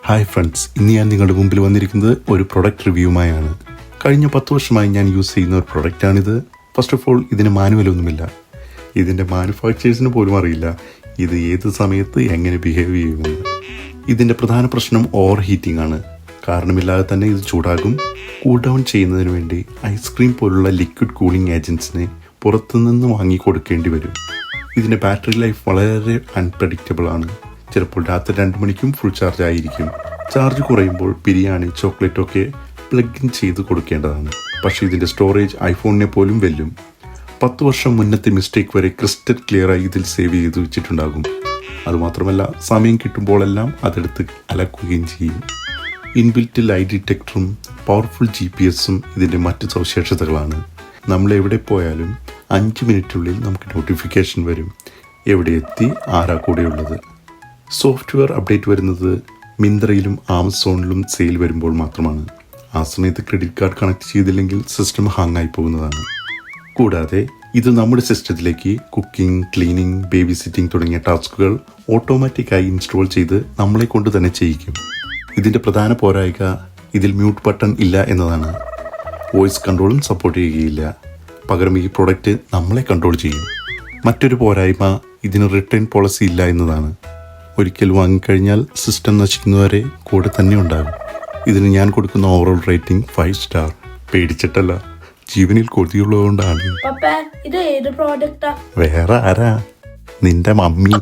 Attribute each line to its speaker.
Speaker 1: Hi friends, ഇന്ന് ഞാൻ നിങ്ങളുടെ മുമ്പിൽ വന്നിരിക്കുന്നത് ഒരു പ്രൊഡക്റ്റ് റിവ്യൂമായാണ്. കഴിഞ്ഞ 10 വർഷമായി ഞാൻ യൂസ് ചെയ്യുന്ന ഒരു പ്രൊഡക്റ്റാണിത്. ഫസ്റ്റ് ഓഫ് ഓൾ, ഇതിന് മാനുവലൊന്നുമില്ല. ഇതിൻ്റെ മാനുഫാക്ചേഴ്സിന് പോലും അറിയില്ല ഇത് ഏത് സമയത്ത് എങ്ങനെ ബിഹേവ് ചെയ്യുമെന്ന്. ഇതിൻ്റെ പ്രധാന പ്രശ്നം ഓവർ ഹീറ്റിംഗ് ആണ്. കാരണമില്ലാതെ തന്നെ ഇത് ചൂടാകും. കൂൾ ഡൗൺ ചെയ്യുന്നതിന് വേണ്ടി ഐസ്ക്രീം പോലുള്ള ലിക്വിഡ് കൂളിംഗ് ഏജൻസിനെ പുറത്തുനിന്ന് വാങ്ങി കൊടുക്കേണ്ടി വരും. ഇതിൻ്റെ ബാറ്ററി ലൈഫ് വളരെ അൺപ്രഡിക്റ്റബിൾ ആണ്. ചിലപ്പോൾ രാത്രി 2 മണിക്കും ഫുൾ ചാർജ് ആയിരിക്കും. ചാർജ് കുറയുമ്പോൾ ബിരിയാണി, ചോക്ലേറ്റൊക്കെ പ്ലഗ് ഇൻ ചെയ്ത് കൊടുക്കേണ്ടതാണ്. പക്ഷേ ഇതിൻ്റെ സ്റ്റോറേജ് ഐഫോണിനെ പോലും വെല്ലും. 10 വർഷം മുന്നത്തെ മിസ്റ്റേക്ക് വരെ ക്രിസ്റ്റൽ ക്ലിയറായി ഇതിൽ സേവ് ചെയ്ത് വെച്ചിട്ടുണ്ടാകും. അതുമാത്രമല്ല, സമയം കിട്ടുമ്പോഴെല്ലാം അതെടുത്ത് അലക്കുകയും ചെയ്യും. ഇൻബിൽറ്റ് ലൈറ്റ് ഡിറ്റക്ടറും പവർഫുൾ GPS-ഉം ഇതിൻ്റെ മറ്റ് സവിശേഷതകളാണ്. നമ്മൾ എവിടെ പോയാലും 5 മിനിറ്റിനുള്ളിൽ നമുക്ക് നോട്ടിഫിക്കേഷൻ വരും, എവിടെ എത്തി, ആരാ കൂടെയുള്ളത്. സോഫ്റ്റ്വെയർ അപ്ഡേറ്റ് വരുന്നത് മിന്ത്രയിലും ആമസോണിലും സെയിൽ വരുമ്പോൾ മാത്രമാണ്. ആ സമയത്ത് ക്രെഡിറ്റ് കാർഡ് കണക്ട് ചെയ്തില്ലെങ്കിൽ സിസ്റ്റം ഹാങ് ആയി പോകുന്നതാണ്. കൂടാതെ ഇത് നമ്മുടെ സിസ്റ്റത്തിലേക്ക് കുക്കിംഗ്, ക്ലീനിങ്, ബേബി സിറ്റിംഗ് തുടങ്ങിയ ടാസ്കുകൾ ഓട്ടോമാറ്റിക്കായി ഇൻസ്റ്റാൾ ചെയ്ത് നമ്മളെ കൊണ്ട് തന്നെ ചെയ്യിക്കും. ഇതിൻ്റെ പ്രധാന പോരായ്മ ഇതിൽ മ്യൂട്ട് ബട്ടൺ ഇല്ല എന്നതാണ്. വോയിസ് കൺട്രോളും സപ്പോർട്ട് ചെയ്യുകയില്ല. പകരം ഈ പ്രോഡക്റ്റ് നമ്മളെ കൺട്രോൾ ചെയ്യും. മറ്റൊരു പോരായ്മ ഇതിന് റിട്ടേൺ പോളിസി ഇല്ല എന്നതാണ്. ഒരിക്കൽ വാങ്ങിക്കഴിഞ്ഞാൽ സിസ്റ്റം നശിക്കുന്നവരെ കൂടെ തന്നെ ഉണ്ടാകും. ഇതിന് ഞാൻ കൊടുക്കുന്ന ഓവറോൾ റേറ്റിംഗ് 5 സ്റ്റാർ. പേടിച്ചിട്ടല്ല, ജീവനിൽ കൊതിയുള്ളതുകൊണ്ടാണ്.
Speaker 2: ഇത് ഏത് പ്രോഡക്റ്റാ?
Speaker 1: വേറെ ആരാ, നിന്റെ മമ്മി.